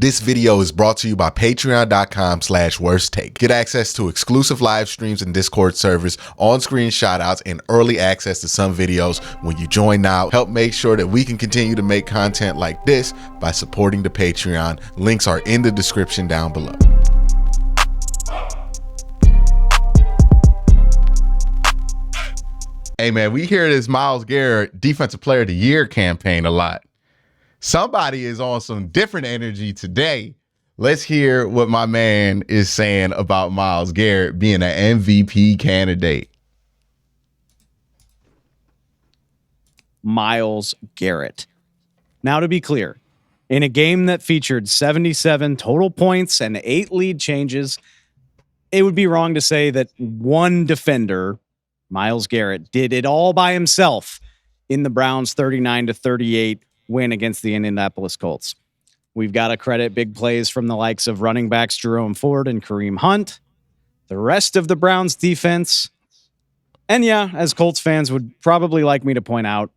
This video is brought to you by patreon.com/worsttake. Get access to exclusive live streams and Discord servers, on-screen shoutouts, and early access to some videos when you join now. Help make sure that we can continue to make content like this by supporting the Patreon. Links are in the description down below. Hey man, we hear this Myles Garrett Defensive Player of the Year campaign a lot. Somebody is on some different energy today. Let's hear what my man is saying about Myles Garrett being an MVP candidate. Myles Garrett. Now, to be clear, in a game that featured 77 total points and 8 lead changes, it would be wrong to say that one defender, Myles Garrett, did it all by himself in the Browns' 39-38 win against the Indianapolis Colts. We've got to credit big plays from the likes of running backs Jerome Ford and Kareem Hunt, the rest of the Browns defense. And yeah, as Colts fans would probably like me to point out,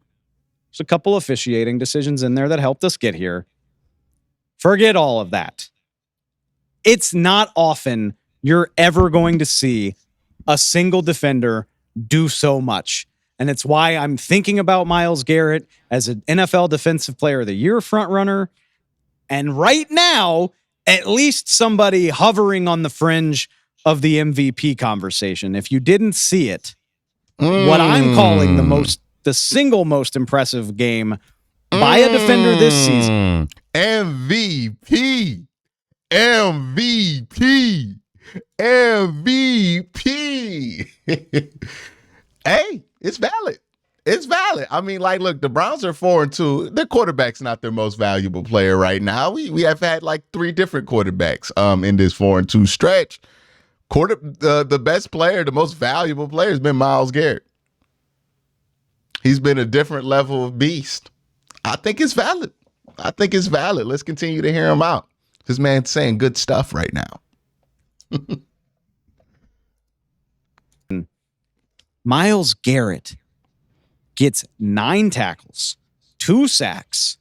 there's a couple officiating decisions in there that helped us get here. Forget all of that. It's not often you're ever going to see a single defender do so much. And it's why I'm thinking about Myles Garrett as an NFL Defensive Player of the Year frontrunner. And right now, at least somebody hovering on the fringe of the MVP conversation. If you didn't see it, what I'm calling the single most impressive game by a defender this season. MVP. Hey, it's valid. It's valid. I mean, like, look, the Browns are 4-2. Their quarterback's not their most valuable player right now. We have had like 3 different quarterbacks in this 4-2 stretch. The best player, the most valuable player has been Myles Garrett. He's been a different level of beast. I think it's valid. Let's continue to hear him out. This man's saying good stuff right now. Myles Garrett gets 9 tackles, 2 sacks,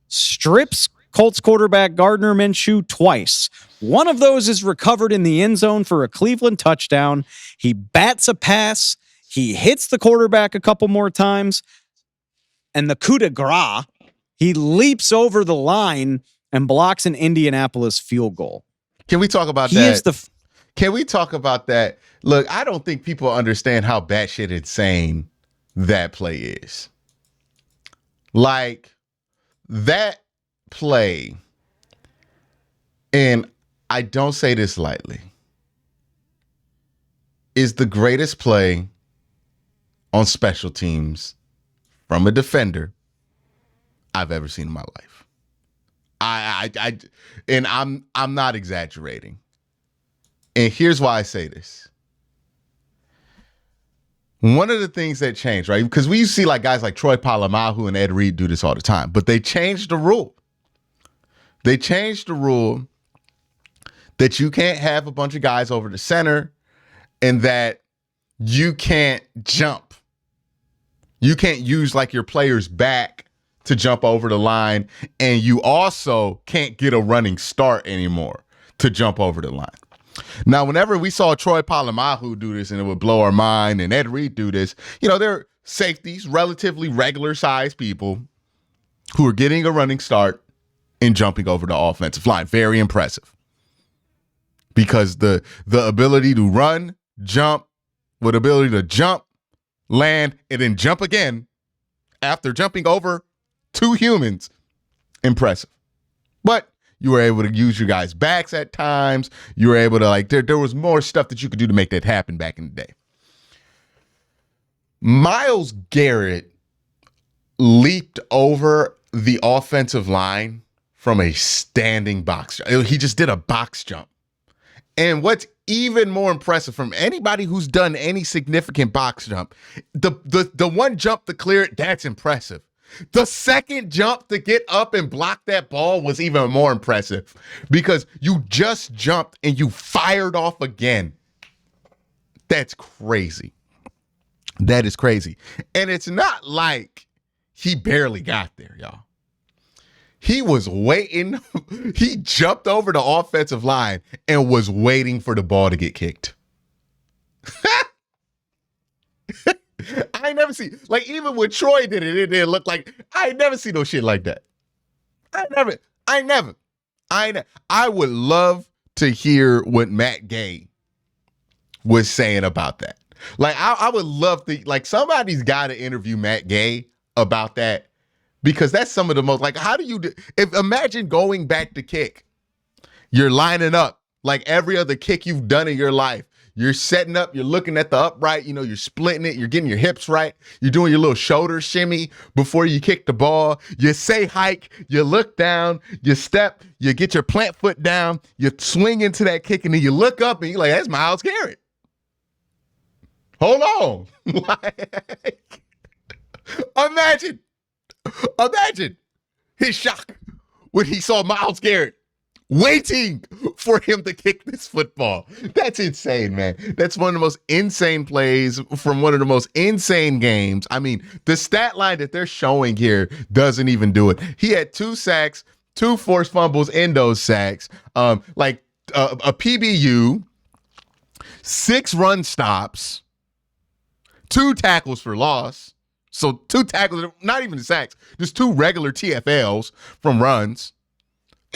strips Colts quarterback Gardner Minshew twice. One of those is recovered in the end zone for a Cleveland touchdown. He bats a pass. He hits the quarterback a couple more times. And the coup de grace, he leaps over the line and blocks an Indianapolis field goal. Can we talk about that? Can we talk about that? Look, I don't think people understand how batshit insane that play is. Like, that play, and I don't say this lightly, is the greatest play on special teams from a defender I've ever seen in my life. I'm not exaggerating. And here's why I say this. One of the things that changed, right? Because we see like guys like Troy Polamalu and Ed Reed do this all the time, but they changed the rule. They changed the rule that you can't have a bunch of guys over the center and that you can't jump. You can't use like your player's back to jump over the line, and you also can't get a running start anymore to jump over the line. Now, whenever we saw Troy Polamalu do this and it would blow our mind, and Ed Reed do this, you know, they're safeties, relatively regular-sized people who are getting a running start and jumping over the offensive line. Very impressive. Because the ability to run, jump, with ability to jump, land, and then jump again after jumping over 2 humans, impressive. But you were able to use your guys' backs at times. You were able to, like, there was more stuff that you could do to make that happen back in the day. Myles Garrett leaped over the offensive line from a standing box jump. He just did a box jump. And what's even more impressive from anybody who's done any significant box jump, the one jump to clear it, that's impressive. The second jump to get up and block that ball was even more impressive because you just jumped and you fired off again. That's crazy. That is crazy. And it's not like he barely got there, y'all. He was waiting. He jumped over the offensive line and was waiting for the ball to get kicked. I ain't never seen, like, even when Troy did it, it didn't look like, I ain't never seen no shit like that. I would love to hear what Matt Gay was saying about that. Like, I would love to, like, somebody's got to interview Matt Gay about that, because that's some of the most, like, how do you imagine going back to kick? You're lining up like every other kick you've done in your life. You're setting up, you're looking at the upright, you're splitting it, you're getting your hips right, you're doing your little shoulder shimmy before you kick the ball. You say hike, you look down, you step, you get your plant foot down, you swing into that kick, and then you look up and you're like, that's Myles Garrett. Hold on. Like, imagine his shock when he saw Myles Garrett waiting for him to kick this football. That's insane, man. That's one of the most insane plays from one of the most insane games. I mean, the stat line that they're showing here doesn't even do it. He had 2 sacks, 2 forced fumbles in those sacks, a PBU, 6 run stops, 2 tackles for loss. So 2 tackles, not even sacks, just 2 regular TFLs from runs.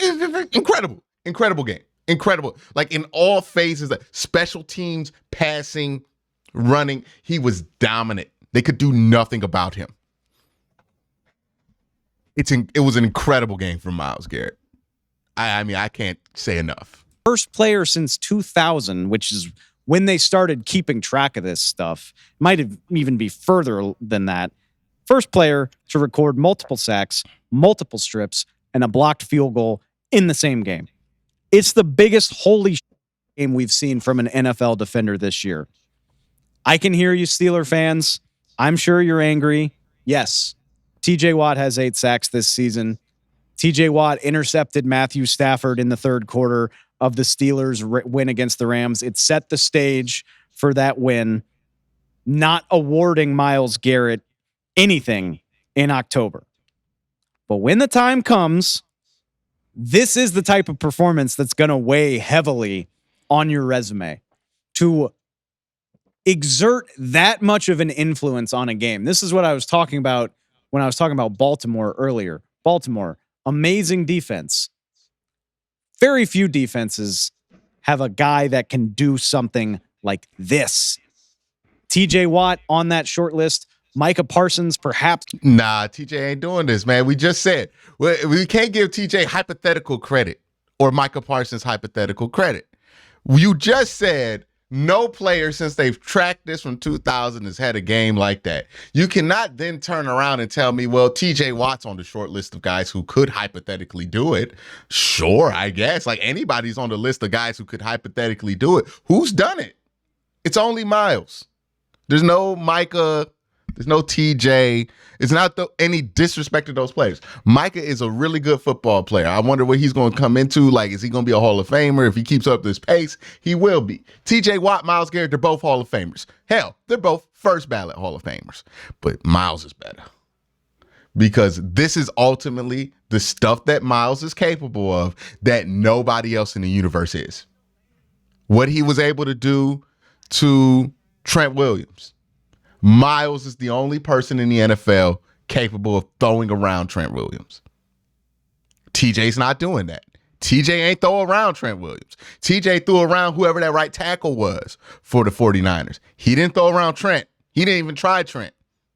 Incredible game. Incredible. Like, in all phases, special teams, passing, running, he was dominant. They could do nothing about him. It was an incredible game from Myles Garrett. I mean, I can't say enough. First player since 2000, which is when they started keeping track of this stuff. Might have even be further than that. First player to record multiple sacks, multiple strips, and a blocked field goal in the same game. It's the biggest holy game we've seen from an NFL defender this year. I can hear you, Steeler fans. I'm sure you're angry. Yes, TJ Watt has 8 sacks this season. TJ Watt intercepted Matthew Stafford in the third quarter of the Steelers' win against the Rams. It set the stage for that win, not awarding Myles Garrett anything in October. But when the time comes, this is the type of performance that's going to weigh heavily on your resume. To exert that much of an influence on a game. This is what I was talking about when I was talking about Baltimore earlier. Baltimore, amazing defense. Very few defenses have a guy that can do something like this. TJ Watt on that short list. Micah Parsons, perhaps. Nah, TJ ain't doing this, man. We just said we can't give TJ hypothetical credit or Micah Parsons hypothetical credit. You just said no player since they've tracked this from 2000 has had a game like that. You cannot then turn around and tell me, well, TJ Watt's on the short list of guys who could hypothetically do it. Sure, I guess. Like, anybody's on the list of guys who could hypothetically do it. Who's done it? It's only Myles. There's no Micah. There's no TJ. It's not any disrespect to those players. Micah is a really good football player. I wonder what he's going to come into. Like, is he going to be a Hall of Famer? If he keeps up this pace, he will be. TJ Watt, Myles Garrett, they're both Hall of Famers. Hell, they're both first ballot Hall of Famers. But Myles is better. Because this is ultimately the stuff that Myles is capable of that nobody else in the universe is. What he was able to do to Trent Williams. Myles is the only person in the NFL capable of throwing around Trent Williams. TJ's not doing that. TJ ain't throw around Trent Williams. TJ threw around whoever that right tackle was for the 49ers. He didn't throw around Trent. He didn't even try Trent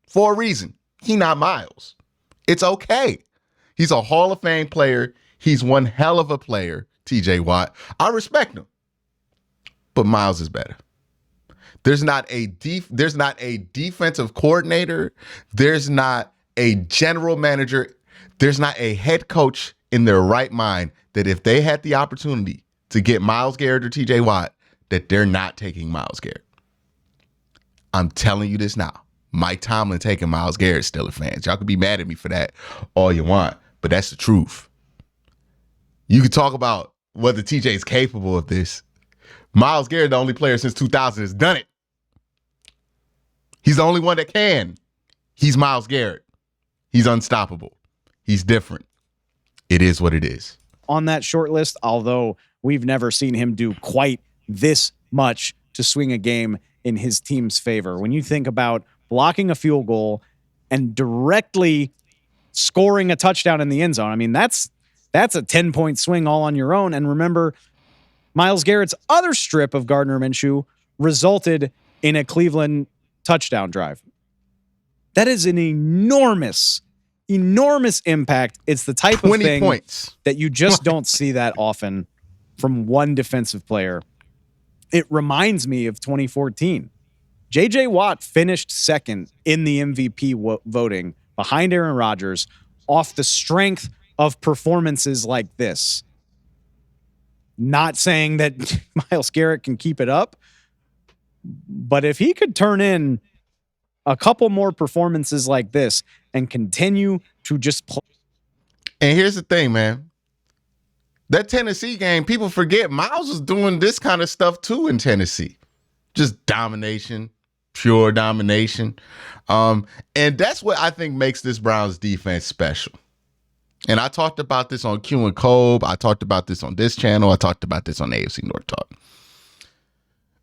for a reason. He not Myles. It's okay. He's a Hall of Fame player. He's one hell of a player, TJ Watt. I respect him. But Myles is better. There's not a defensive coordinator. There's not a general manager. There's not a head coach in their right mind that if they had the opportunity to get Myles Garrett or TJ Watt, that they're not taking Myles Garrett. I'm telling you this now. Mike Tomlin taking Myles Garrett, Steelers fans. Y'all can be mad at me for that all you want, but that's the truth. You can talk about whether TJ is capable of this. Myles Garrett, the only player since 2000 has done it. He's the only one that can. He's Myles Garrett. He's unstoppable. He's different. It is what it is. On that short list, although we've never seen him do quite this much to swing a game in his team's favor. When you think about blocking a field goal and directly scoring a touchdown in the end zone, I mean, that's a 10-point swing all on your own. And remember, Myles Garrett's other strip of Gardner Minshew resulted in a Cleveland touchdown drive. That is an enormous impact. It's the type of 20 thing points that you just don't see that often from one defensive player. It reminds me of 2014. J.J. Watt finished second in the MVP voting behind Aaron Rodgers off the strength of performances like this. Not saying that Myles Garrett can keep it up, but if he could turn in a couple more performances like this and continue to just play. And here's the thing, man. That Tennessee game, people forget Myles was doing this kind of stuff too in Tennessee. Just domination, pure domination. And that's what I think makes this Browns defense special. And I talked about this on Q and Kobe. I talked about this on this channel. I talked about this on AFC North Talk.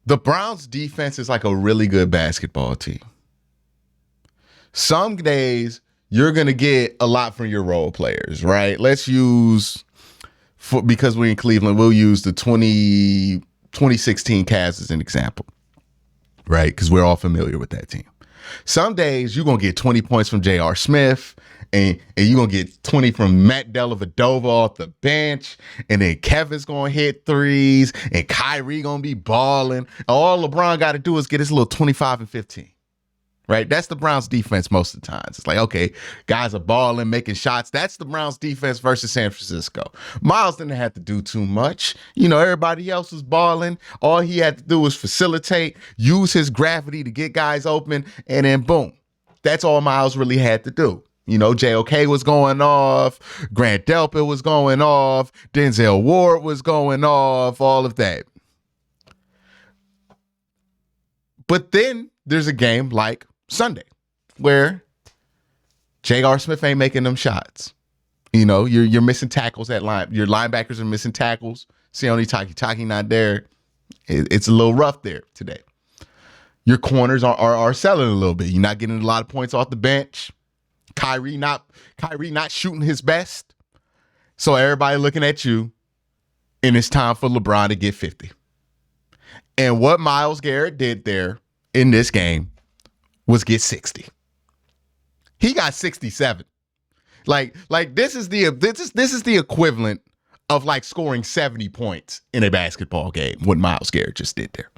The Browns defense is like a really good basketball team. Some days you're going to get a lot from your role players, right? Let's use, because we're in Cleveland, we'll use the 2016 Cavs as an example, right? Because we're all familiar with that team. Some days you're going to get 20 points from J.R. Smith, and you're going to get 20 from Matt Dellavedova off the bench, and then Kevin's going to hit threes, and Kyrie going to be balling. All LeBron got to do is get his little 25 and 15. Right? That's the Browns defense most of the times. It's like, okay, guys are balling, making shots. That's the Browns defense versus San Francisco. Myles didn't have to do too much. Everybody else was balling. All he had to do was facilitate, use his gravity to get guys open, and then boom. That's all Myles really had to do. JOK was going off. Grant Delpit was going off. Denzel Ward was going off. All of that. But then there's a game like Sunday where J.R. Smith ain't making them shots. You're missing tackles at line. Your linebackers are missing tackles. Sione Takitaki not there. It's a little rough there today. Your corners are selling a little bit. You're not getting a lot of points off the bench. Kyrie not shooting his best. So everybody looking at you, and it's time for LeBron to get 50. And what Myles Garrett did there in this game was get 60. He got 67. Like this is the equivalent of like scoring 70 points in a basketball game. What Myles Garrett just did there.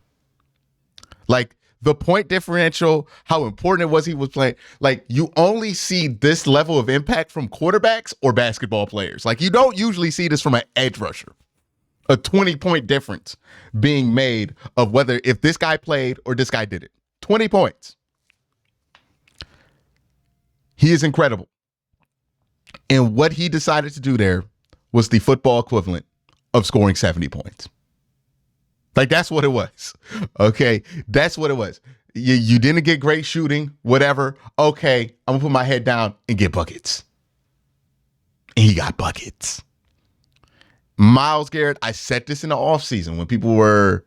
Like the point differential, how important it was he was playing. Like you only see this level of impact from quarterbacks or basketball players. Like you don't usually see this from an edge rusher. A 20-point difference being made of whether if this guy played or this guy did it. 20 points. He is incredible. And what he decided to do there was the football equivalent of scoring 70 points. Like, that's what it was. Okay, that's what it was. You didn't get great shooting, whatever. Okay, I'm going to put my head down and get buckets. And he got buckets. Myles Garrett, I said this in the offseason when people were,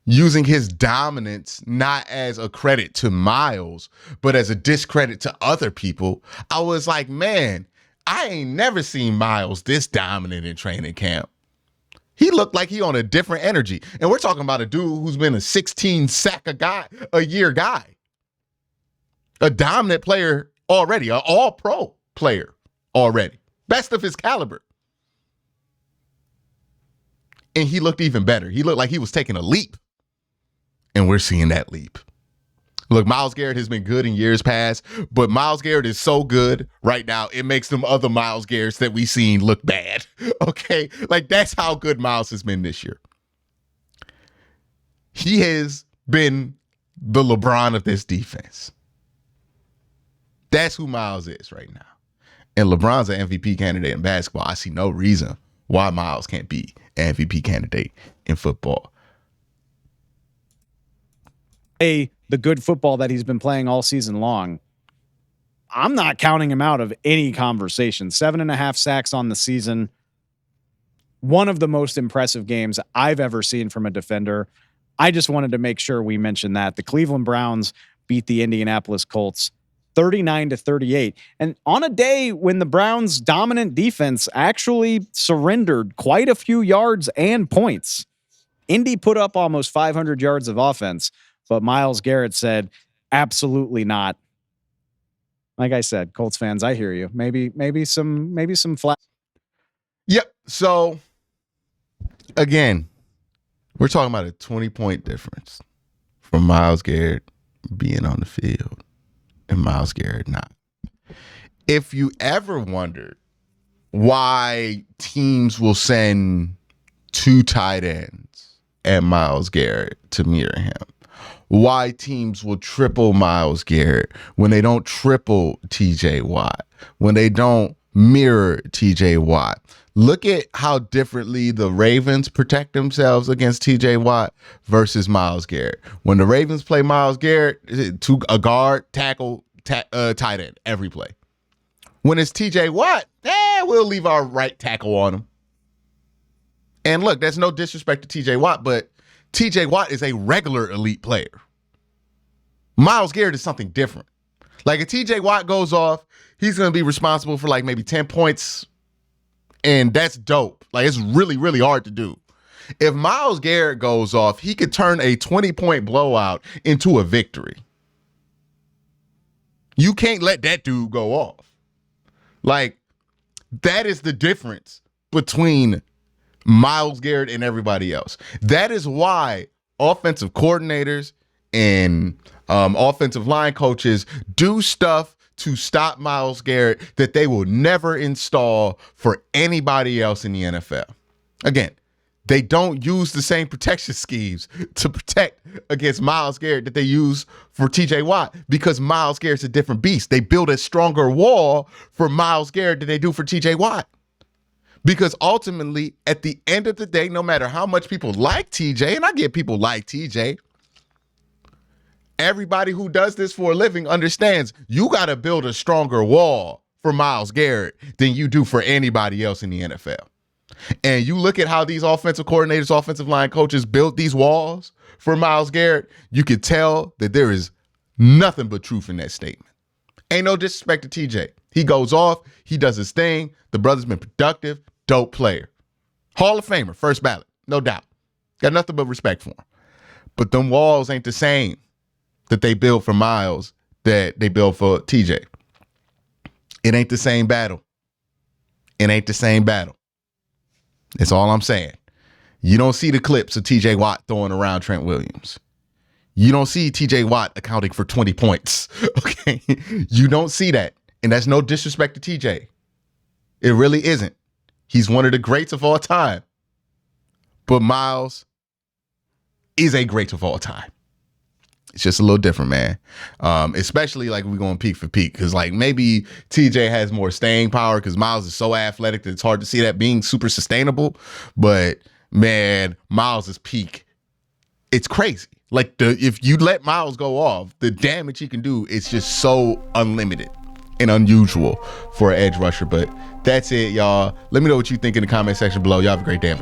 using his dominance not as a credit to Myles, but as a discredit to other people. I was like, man, I ain't never seen Myles this dominant in training camp. He looked like he on a different energy. And we're talking about a dude who's been a 16 sack a year guy. A dominant player already, an all-pro player already. Best of his caliber. And he looked even better. He looked like he was taking a leap. And we're seeing that leap. Look, Myles Garrett has been good in years past, but Myles Garrett is so good right now, it makes them other Myles Garretts that we've seen look bad. Okay? Like, that's how good Myles has been this year. He has been the LeBron of this defense. That's who Myles is right now. And LeBron's an MVP candidate in basketball. I see no reason why Myles can't be an MVP candidate in football. The good football that he's been playing all season long. I'm not counting him out of any conversation. 7.5 sacks on the season. One of the most impressive games I've ever seen from a defender. I just wanted to make sure we mentioned that. The Cleveland Browns beat the Indianapolis Colts 39-38. And on a day when the Browns' dominant defense actually surrendered quite a few yards and points, Indy put up almost 500 yards of offense, but Myles Garrett said, absolutely not. Like I said, Colts fans, I hear you. Maybe some flat. Yep. So again, we're talking about a 20-point difference from Myles Garrett being on the field and Myles Garrett not. If you ever wondered why teams will send 2 tight ends and Myles Garrett to mirror him, why teams will triple Myles Garrett when they don't triple TJ Watt, when they don't mirror TJ Watt. Look at how differently the Ravens protect themselves against TJ Watt versus Myles Garrett. When the Ravens play Myles Garrett, to a guard, tackle, tight end every play. When it's TJ Watt, we'll leave our right tackle on him. And look, that's no disrespect to TJ Watt, but TJ Watt is a regular elite player. Myles Garrett is something different. Like if TJ Watt goes off, he's going to be responsible for like maybe 10 points. And that's dope. Like it's really, really hard to do. If Myles Garrett goes off, he could turn a 20-point blowout into a victory. You can't let that dude go off. Like that is the difference between Myles Garrett and everybody else. That is why offensive coordinators and offensive line coaches do stuff to stop Myles Garrett that they will never install for anybody else in the NFL. Again, they don't use the same protection schemes to protect against Myles Garrett that they use for TJ Watt because Myles Garrett's a different beast. They build a stronger wall for Myles Garrett than they do for TJ Watt. Because ultimately, at the end of the day, no matter how much people like TJ, and I get people like TJ, everybody who does this for a living understands you got to build a stronger wall for Myles Garrett than you do for anybody else in the NFL. And you look at how these offensive coordinators, offensive line coaches built these walls for Myles Garrett, you could tell that there is nothing but truth in that statement. Ain't no disrespect to TJ. He goes off, he does his thing. The brother's been productive, dope player. Hall of Famer, first ballot, no doubt. Got nothing but respect for him. But them walls ain't the same that they build for Myles that they build for TJ. It ain't the same battle. It ain't the same battle. That's all I'm saying. You don't see the clips of TJ Watt throwing around Trent Williams. You don't see TJ Watt accounting for 20 points. Okay? You don't see that. And that's no disrespect to TJ. It really isn't. He's one of the greats of all time. But Myles is a great of all time. It's just a little different, man. Especially like we're going peak for peak because like maybe TJ has more staying power because Myles is so athletic that it's hard to see that being super sustainable. But man, Myles' peak, it's crazy. Like if you let Myles go off, the damage he can do is just so unlimited and unusual for an edge rusher. But that's it, y'all. Let me know what you think in the comment section below. Y'all have a great day.